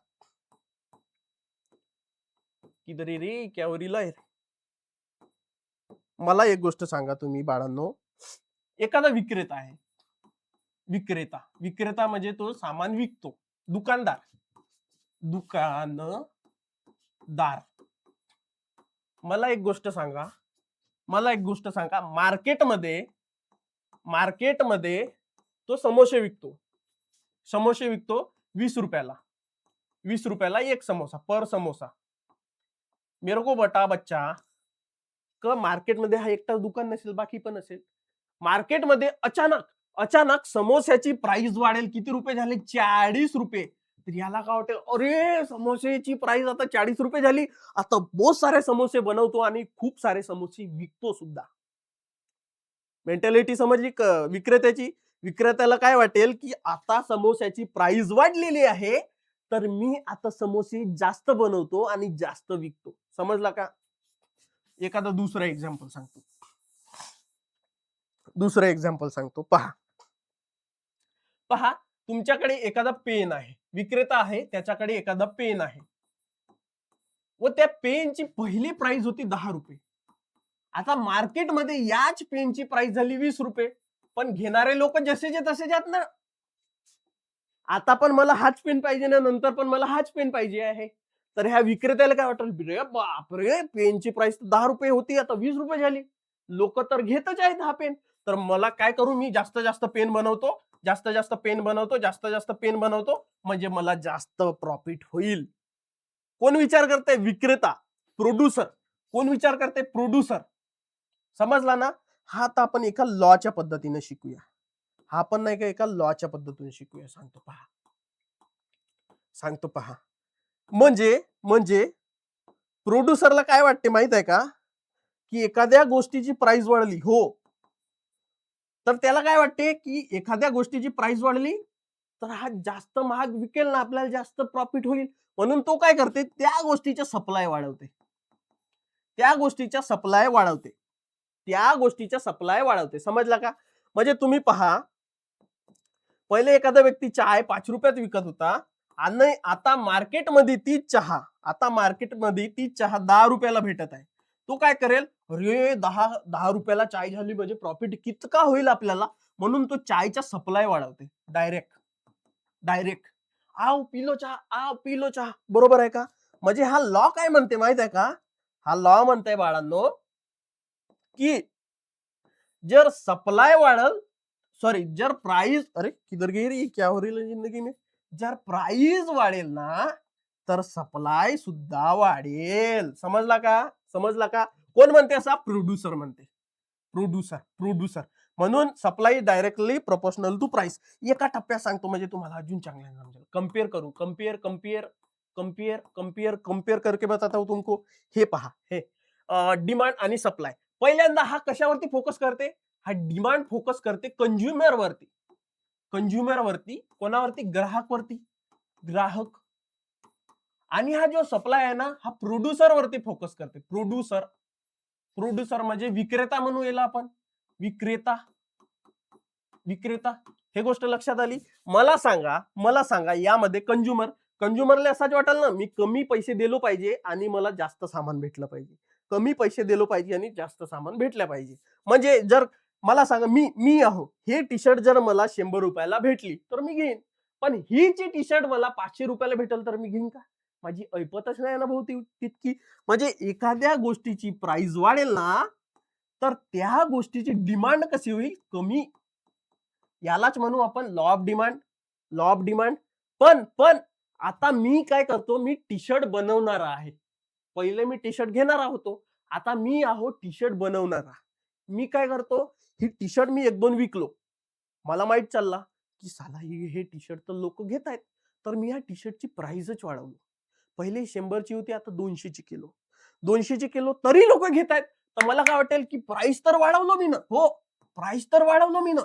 किधर है रे, क्या हो रिला है? मला एक गोष्ट सांगा तुम्ही बाळांनो, एखादा विक्रेता आहे. विक्रेता म्हणजे तो सामान विकतो. दुकानदार. मला एक गोष्ट सांगा, मार्केटमध्ये तो समोसे विकतो. 20 रुपयाला. 20 रुपयाला एक समोसा, पर समोसा. मेरे को बता बच्चा, मार्केटमध्ये हा एकटाच दुकान नसेल, बाकी पण असेल. मार्केटमध्ये अचानक समोस्याची प्राइस वाढेल. किती रुपये झाले? 40 रुपये. तर याला काय वाटेल, अरे समोसेची प्राइस आता 40 रुपये झाली, आता बहुत सारे समोसे बनवतो आणि खूप सारे समोसे विकतो सुद्धा. मेंटॅलिटी समजली विक्रेत्याची. विक्रेत्याला काय वाटेल की आता समोस्याची प्राइस वाढलेली आहे, तर मी आता समोसे जास्त बनवतो आणि जास्त विकतो. समजला का? एखादा दुसरा एक्झाम्पल सांगतो. पहा, तुमच्याकडे एखादा पेन आहे. विक्रेता आहे, त्याच्याकडे एखादा पेन आहे व त्या पेनची पहिली प्राइस होती 10 रुपये. आता मार्केटमध्ये याच पेनची प्राइस झाली 20 रुपये. पण घेणारे लोक जसेचे तसे जात ना. आता पण मला हाच पेन पाहिजे ना, नंतर पण मला हाच पेन पाहिजे आहे. तर ह्या विक्रेत्याला काय वाटेल, रे बापरे, पेनची प्राइस 10 रुपये होती, आता 20 रुपये झाली. लोक तर घेतच आहेत हा पेन. तर मला काय करू, मी जास्त जास्त पेन बनवतो, म्हणजे मला जास्त प्रॉफिट होईल. कोण विचार करते? विक्रेता. प्रोड्युसर. कोण विचार करते? प्रोड्युसर. समजला ना? हा आता आपण एका लॉच्या पद्धतीने शिकूया. हा पण नाही का एका लॉच्या पद्धतीने शिकूया. सांगतो पहा. म्हणजे प्रोड्युसरला काय वाटते माहित आहे का, की एखाद्या गोष्टीची प्राइस वाढली, हो, तर त्याला काय वाटते की एखाद्या गोष्टीची प्राइस वाढली तर हा जास्त महाग विकेल ना, आपल्याला जास्त प्रॉफिट होईल. म्हणून तो काय करते, त्या गोष्टीचा सप्लाय वाढवते. समजला का? म्हणजे तुम्ही पहा, पहिले एखादा व्यक्ती चाय 5 रुपयात विकत होता आणि आता मार्केटमध्ये तीच चहा 10 रुपयाला भेटत आहे. तो काय करेल, अरे 10 रुपयाला चाय झाली म्हणजे प्रॉफिट कितका होईल आपल्याला, म्हणून तो चायचा सप्लाय वाढवते. डायरेक्ट आओ पिलो चहा. बरोबर आहे का? म्हणजे हा लॉ काय म्हणते माहित आहे का? हा लॉ म्हणते बाळांनो, की जर सप्लाय वाढल, जर प्राइस, अरे किधर गई रे, क्या हो रही है जिंदगी में, जर प्राइस वाढेल ना तर सप्लाय सुद्धा वाढेल. समजला का? कोण म्हणते असा? प्रोड्युसर म्हणते. प्रोड्युसर. म्हणून supply directly proportional to price. एका टप्प्यात सांगतो म्हणजे तुम्हाला अजून चांगलं समजेल. कंपेयर करके बताता हूं तुमको. हे पहा, हे डिमांड आणि सप्लाय. पहिल्यांदा हा कशावरती फोकस करते? हा डिमांड फोकस करते कंझ्युमरवरती. कोणावरती? ग्राहक. आणि हा जो सप्लाय आहे ना हा प्रोड्युसर वरती फोकस करते. प्रोड्युसर म्हणजे विक्रेता म्हणू याला आपण. विक्रेता. हे गोष्ट लक्षात आली. मला सांगा यामध्ये कंझ्युमरला असंच वाटेल ना, मी कमी पैसे दिलो पाहिजे आणि मला जास्त सामान भेटलं पाहिजे. म्हणजे जर मला सांगा, मी आहो, हे टी शर्ट जर मला 100 रुपयाला भेटली तर मी घेईन. पण ही जी टी शर्ट मला 500 रुपयाला भेटेल तर मी घेईन का? माझी ऐपतच नाही ना भाऊ तितकी. म्हणजे एखाद्या गोष्टीची प्राइस वाढेल ना तर त्या गोष्टीची डिमांड कशी होईल? कमी. यालाच म्हणू आपण लॉ ऑफ डिमांड. पण आता मी काय करतो, मी टी शर्ट बनवणारा आहे. पहिले मी टी शर्ट घेणारा होतो, आता मी आहो टी शर्ट बनवणारा. मी काय करतो, ही टी शर्ट मी 1-2 विकलो, मला माहित चालला की साला हे टी शर्ट तर लोक घेत आहेत, तर मी या टी शर्टची प्राइसच वाढवली. पहिले 100 ची होती, आता 200 ची किलो. 200 ची किलो तरी लोक घेत आहेत. तर मला काय वाटेल की प्राइस तर वाढवलो मी ना. हो, प्राइस तर वाढवलो मी ना.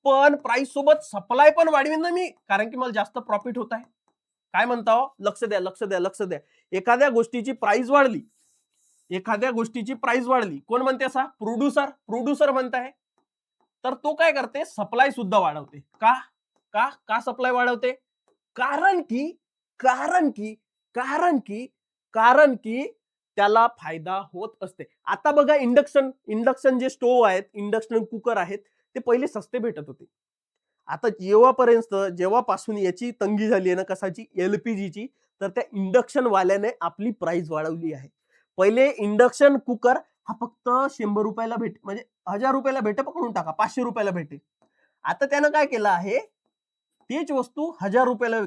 पण प्राइस सोबत सप्लाय पण वाढवीन ना मी, कारण की मला जास्त प्रॉफिट होत आहे. काय म्हणता हो? लक्ष द्या, लक्ष द्या, लक्ष द्या. एखाद्या गोष्टीची प्राइस वाढली, एखाद्या गोष्टीची प्राइस वाढली, कोण म्हणते असा? प्रोड्युसर. प्रोड्युसर म्हणताय. तर तो काय करते? सप्लाय सुद्धा वाढवते. का का का सप्लाय वाढवते? कारण की कारण की कारण की कारण की त्याला फायदा होत असते. आता बघा, इंडक्शन इंडक्शन जे स्टोव्ह आहेत, इंडक्शन कुकर आहेत, ते पहिले सस्ते भेटत होते. आता जेव्हापासून याची तंगी झाली आहे ना, कशाची? एलपीजीची, तर त्या इंडक्शन वाल्याने आपली प्राइस वाढवली आहे. पहिले इंडक्शन कुकर हा फक्त 100 रुपयाला म्हणजे 1000 रुपयाला भेटे, पकडून टाका 500 रुपयाला भेटे. आता त्यानं काय केलं आहे? तीच वस्तू 1000 रुपयाला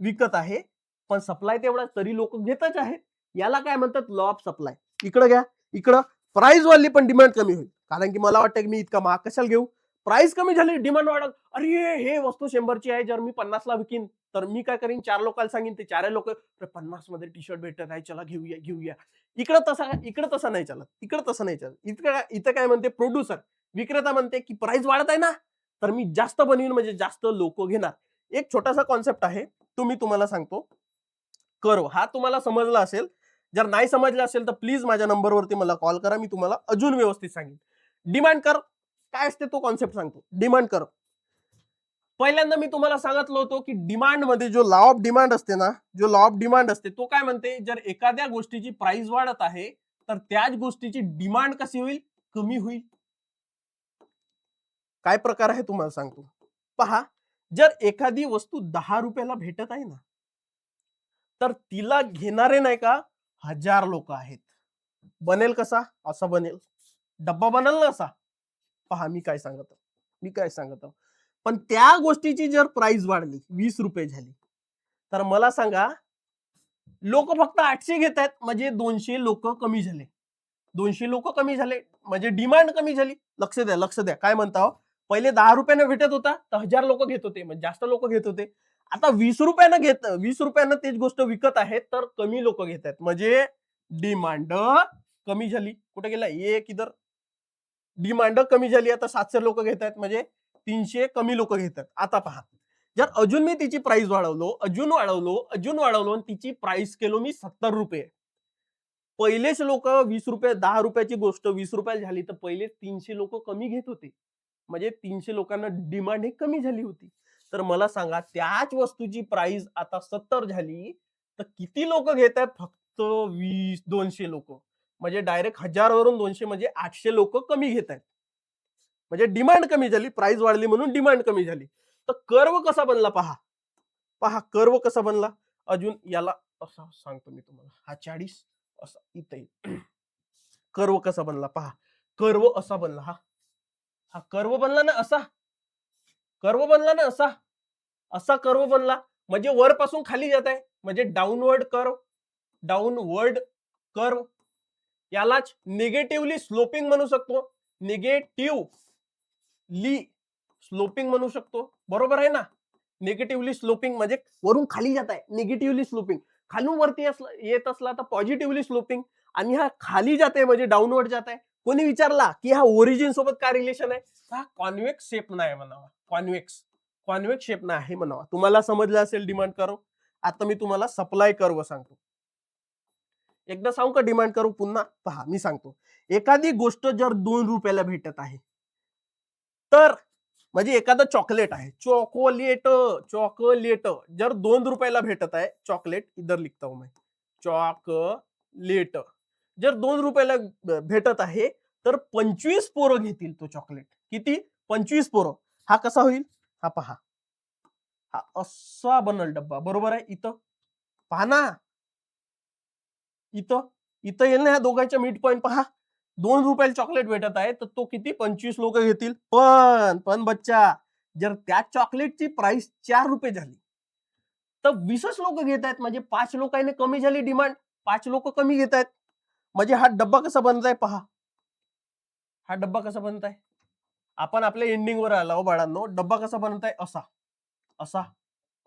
विकत आहे, पण सप्लाय तेवढा, तरी लोक घेतच आहेत. याला काय म्हणतात? Law of supply. इकडे घ्या, इकडं प्राइस वाढली पण डिमांड कमी होईल, कारण की मला वाटतं की मी इतका महाग कशाला घेऊ. प्राइस कमी झाली, डिमांड वाढल. अरे हे वस्तू 100ची आहे, जर मी 50ला विकीन तर मी काय करीन? 4 लोकांना सांगेन, ते 4 लोक 50 मध्ये टी शर्ट भेटत आहे, चला घेऊया घेऊया. इकडं तसं नाही चालत, इकडं तसं नाही चालत. इथं काय म्हणते? प्रोड्युसर, विक्रेता म्हणते की प्राइस वाढत आहे ना, तर मी जास्त बनवीन, म्हणजे जास्त लोक घेणार. एक छोटासा कॉन्सेप्ट आहे, तो मी तुम्हाला सांगतो. कर्व हा तुम्हाला समजला असेल. जर नाही समजला असेल तर प्लीज माझ्या नंबरवरती मला कॉल करा, मी तुम्हाला अजून व्यवस्थित सांगेन. डिमांड कर्व काय असते तो कॉन्सेप्ट सांगतो. डिमांड कर्व पहिल्यांदा मी तुम्हाला सांगितलं होतं की डिमांड मध्ये जो लॉ ऑफ डिमांड असते ना, जो लॉ ऑफ डिमांड असते तो काय म्हणते? जर एखाद्या गोष्टीची प्राइस वाढत आहे, तर त्याच गोष्टीची डिमांड कशी होईल? कमी होईल. काय प्रकार आहे तुम्हाला सांगतो. पहा, जर एखादी वस्तू 10 रुपयाला भेटत आहे ना, तर तिला घेणारे नाही का 1000 लोक आहेत. बनेल कसा? असा बनेल. डब्बा बनल ना असा. पहा मी काय सांगत पण त्या गोष्टीची जर प्राइस वाढली, 20 रुपये झाली, तर मला सांगा, लोक फक्त 800 घेत आहेत, म्हणजे 200 लोक कमी झाले. 200 लोक कमी झाले म्हणजे डिमांड कमी झाली. लक्ष द्या, लक्ष द्या. काय म्हणता हो? पहिले 10 रुपयाने भेटत होता, तर 1000 लोक घेत होते, म्हणजे जास्त लोक घेत होते. आता 20 रुपयानं तेच गोष्ट विकत आहेत, तर कमी लोक घेत आहेत, म्हणजे डिमांड कमी झाली. कुठे गेला? एक इधर डिमांड कमी झाली. आता 700 लोक घेत आहेत, म्हणजे 300 कमी लोक घेतात. आता पहा, जर अजून मी तिची प्राइस वाढवलो आणि तिची प्राइस केलो मी 70 रुपये. पहिलेच लोक 20 रुपये, 10 रुपयाची गोष्ट 20 रुपयाला झाली, तर पहिले 300 लोक कमी घेत होते, म्हणजे 300 लोकांना डिमांड ही कमी झाली होती. तर मला सांगा, त्याच वस्तूची प्राइस आता 70 झाली, तर किती लोक घेत आहेत? फक्त 200 लोक, म्हणजे डायरेक्ट 1000 वरून 200 म्हणजे 800 लोक कमी घेत आहेत. म्हणजे डिमांड कमी झाली, प्राइस वाढली म्हणून डिमांड कमी झाली. तर कर्व कसा बनला पहा. पहा कर्व कसा बनला. अजून याला असा सांगतो मी तुम्हाला. हा 40 असा इथे येईल. कर्व कसा बनला पहा. कर्व असा बनला. हा कर्व बनला ना असा. कर्व बनला ना असा. असा कर्व बनला, म्हणजे वरपासून खाली जात आहे, म्हणजे डाऊनवर्ड कर्व. डाऊनवर्ड कर्व यालाच निगेटिव्हली स्लोपिंग म्हणू शकतो. निगेटिव्हली स्लोपिंग म्हणू शकतो. बरोबर आहे ना? निगेटिव्हली स्लोपिंग म्हणजे वरून खाली जात आहे, निगेटिव्हली स्लोपिंग. खालून वरती येत असला तर पॉझिटिव्हली स्लोपिंग, आणि हा खाली जाते म्हणजे डाऊनवर्ड जात आहे. कोणी विचारला की हा ओरिजिन सोबत काय रिलेशन आहे? हा कॉन्व्हेक्स शेप नाही म्हणावा. कॉन्व्हेक्स शेप नाही म्हणावा. तुम्हाला समजलं असेल डिमांड कर्व. आता मी तुम्हाला सप्लाय कर्व सांगतो. एकदा सांगू का डिमांड कर्व पुन्हा? पहा मी सांगतो. एखादी गोष्ट जर 2 रुपयाला भेटत आहे, तर म्हणजे एखादं चॉकलेट आहे, चॉकलेट जर 2 रुपयाला भेटत आहे, चॉकलेट इधर लिखता हूं मैं, चॉकलेट जर 2 रुपयाला भेटत आहे, तर 25 पोरं घेतील तो चॉकलेट. किती? 25 पोरं. हा कसा होईल? हा पहा, हा असा बनल डब्बा. बरोबर आहे? इथं पहा ना, इथं इथं येईल ना ह्या दोघांच्या मिड पॉइंट. पहा, 2 रुपयाला चॉकलेट भेटत आहे, तर तो किती? 25 लोक घेतील. पण बच्चा, जर त्या चॉकलेटची प्राइस 4 रुपये झाली, तर 20च लोक घेत आहेत, म्हणजे 5 लोकांनी कमी झाली डिमांड. 5 लोक कमी घेत आहेत, म्हणजे हा डब्बा कसा बनत आहे पहा. हा डब्बा कसा बनत आहे? आपण आपल्या एंडिंग वर आला हो बाळांनो. डब्बा कसा बनत आहे? असा असा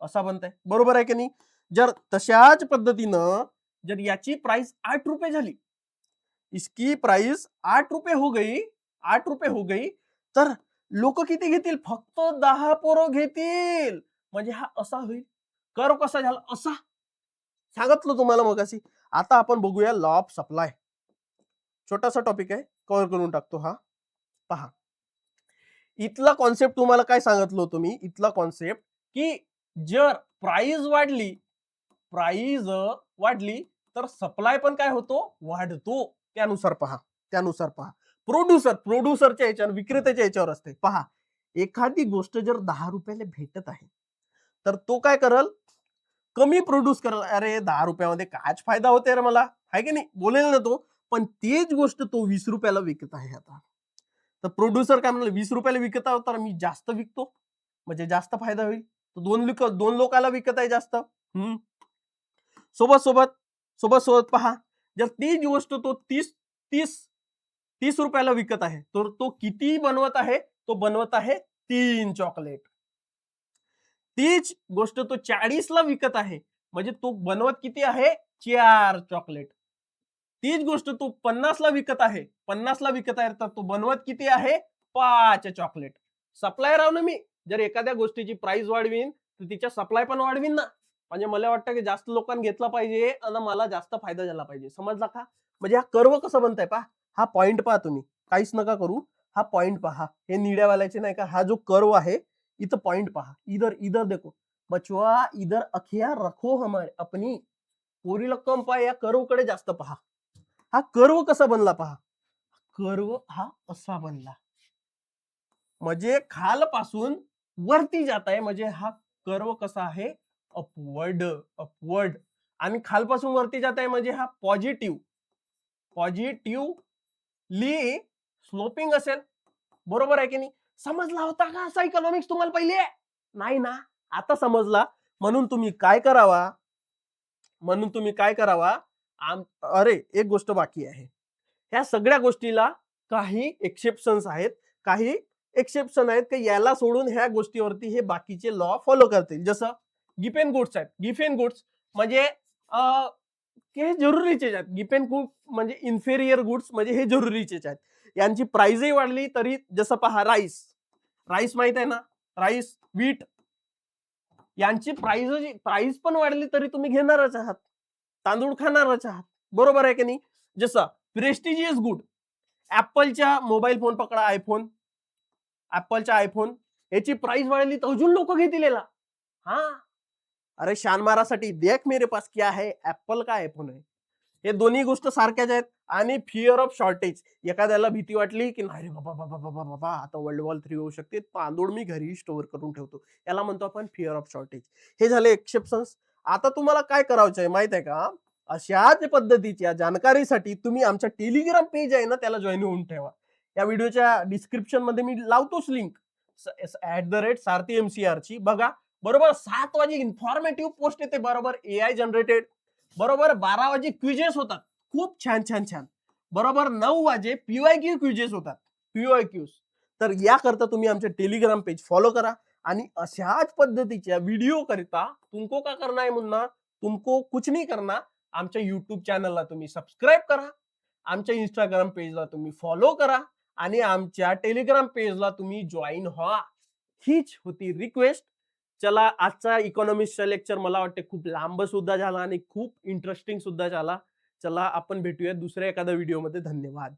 असा बनत आहे. बरोबर आहे की नाही? जर तशाच पद्धतीनं जर याची प्राइस 8 रुपये झाली, इसकी प्राइस 8 रुपये हो गई, 8 रुपये हो गई, तर लोक किती घेतील? फक्त 10 घेतील. म्हणजे हा असा होईल. कर्व कसा झाला? असा. सांगितलं तुम्हाला मगाशी. आता आपण बघूया लॉ ऑफ सप्लाय. छोटासा टॉपिक आहे, कव्हर करून टाकतो हा. पहा, इथला कॉन्सेप्ट तुम्हाला काय सांगितलं होतं मी? इथला कॉन्सेप्ट की जर प्राइस वाढली तर सप्लाय पण काय होतो? वाढतो. त्यानुसार पहा. प्रोड्युसरच्या याच्यावर, विक्रेत्याच्या याच्यावर असते. पहा, एखादी गोष्ट जर 10 रुपयाला भेटत आहे तर तो काय करल? कमी प्रोड्यूस करल. अरे 10 रुपयामध्ये कायच फायदा होते रे मला, आहे की नाही? बोलेल ना तो. पण तेच गोष्ट तो 20 रुपयाला विकत आहे आता. तर प्रोड्युसर काय म्हणलं, 20 रुपयाला विकत आहे तर मी जास्त विकतो, म्हणजे जास्त फायदा होईल. तो दोन लोकांना विकत आहे जास्त. सोबत पहा, जर तीच गोष्ट तो 30 रुपयाला विकत आहे तर तो किती बनवत आहे? तो बनवत आहे 3 चॉकलेट. तीच गोष्ट तो 40 ला विकत आहे म्हणजे तो बनवत किती आहे? 4 चॉकलेट. तीच गोष्ट तो 50 ला विकत आहे, तर तो बनवत किती आहे? 5 चॉकलेट. सप्लायर आहो ना मी. जर एखाद्या गोष्टीची प्राइस वाढवीन तर तिच्या सप्लाय पण वाढवीन ना. म्हणजे मला वाटतं की जास्त लोकांनी घेतला पाहिजे आणि मला जास्त फायदा झाला पाहिजे. समजला का? म्हणजे हा कर्व कसं बनतंय पहा. हा पॉइंट पहा तुम्ही. काहीच नका करू. हा पॉइंट पहा. हे निळ्यावाल्याचे नाही का, हा जो कर्व आहे इथं पॉइंट पहा. इधर देखो बचवा, इधर अखिया रखो हमारे अपनी. पोरी लक्कम पहा, या कर्व कडे जास्त पहा. हा कर्व कसा बनला पहा. कर्व हा असा बनला, म्हणजे खालपासून वरती जात आहे. म्हणजे हा कर्व कसा आहे? अपवर्ड. आणि खालपासून वरती जात आहे म्हणजे हा पॉझिटिव्हली स्लोपिंग असेल. बरोबर आहे की नाही? समजला होता का असा इकॉनॉमिक्स तुम्हाला पहिले? नाही ना? आता समजला. म्हणून तुम्ही काय करावा? अरे एक गोष्ट बाकी आहे. ह्या सगळ्या गोष्टीला काही एक्सेप्शन्स आहेत. की याला सोडून ह्या गोष्टीवरती हे बाकीचे लॉ फॉलो करतील. जसं गिफ अँड गुड्स आहेत. गिफ अँड गुड्स म्हणजे हे जरुरीचे आहेत. गिफ अँड गुड्स म्हणजे इन्फेरियर गुड्स, म्हणजे हे जरुरीचेच आहेत. यांची प्राइसही वाढली तरी, जसं पहा राईस माहित आहे ना? राईस, व्हीट यांची प्राइस पण वाढली तरी तुम्ही घेणारच आहात, तांदूळ खाणारच आहात. बरोबर आहे की नाही? जसं प्रेस्टिजियस गुड, ऍपलच्या मोबाईल फोन पकडा, ऍपलच्या आयफोन याची प्राइस वाढली तर अजून लोक घेतील याला. हा, अरे शान मारासाठी देख मेरे पास क्या है, ऍपल का आयफोन आहे. हे दोन्ही गोष्ट सारख्याच आहेत. आणि फिअर ऑफ शॉर्टेज, एखाद्याला भीती वाटली की नाही रे बाबा आता वर्ल्ड वॉर 3 होऊ शकते, तांदूळ मी घरी स्टोअर करून ठेवतो, याला म्हणतो आपण फिअर ऑफ शॉर्टेज. हे झाले एक्सेप्शन्स. आता तुम्हाला काय करायचं आहे माहित आहे का? अशाच पद्धतीच्या जानकारीसाठी तुम्ही आमच्या टेलिग्राम पेज आहे ना, त्याला जॉईन होऊन ठेवा. या व्हिडिओच्या डिस्क्रिप्शन मध्ये मी लावतोच लिंक, @sarthi ची. बघा, बरोबर 7 वाजे इन्फॉर्मेटिव्ह पोस्ट येते, बरोबर AI जनरेटेड. बरोबर 12 वाजे क्विजेस होतात, खूप छान. बरोबर 9 वाजे PYQ क्विजेस होतात, PYQs. तर याकरता तुम्ही आमचे टेलिग्राम पेज फॉलो करा. आणि अशाच पद्धतीच्या व्हिडिओ करिता तुमको का करना है मुन्ना? तुमको कुछ नहीं करना. आमच्या युट्यूब चॅनलला तुम्ही सबस्क्राईब करा, आमच्या इंस्टाग्राम पेजला तुम्ही फॉलो करा आणि आमच्या टेलिग्राम पेजला तुम्ही जॉईन व्हा. हीच होती रिक्वेस्ट. चला, आजचा इकॉनॉमिक्सचा लेक्चर मला वाटते खूप लांब सुद्धा झाला आणि खूप इंटरेस्टिंग सुद्धा झाला. चला, आपण भेटूया दुसऱ्या एखाद्या व्हिडिओमध्ये. धन्यवाद.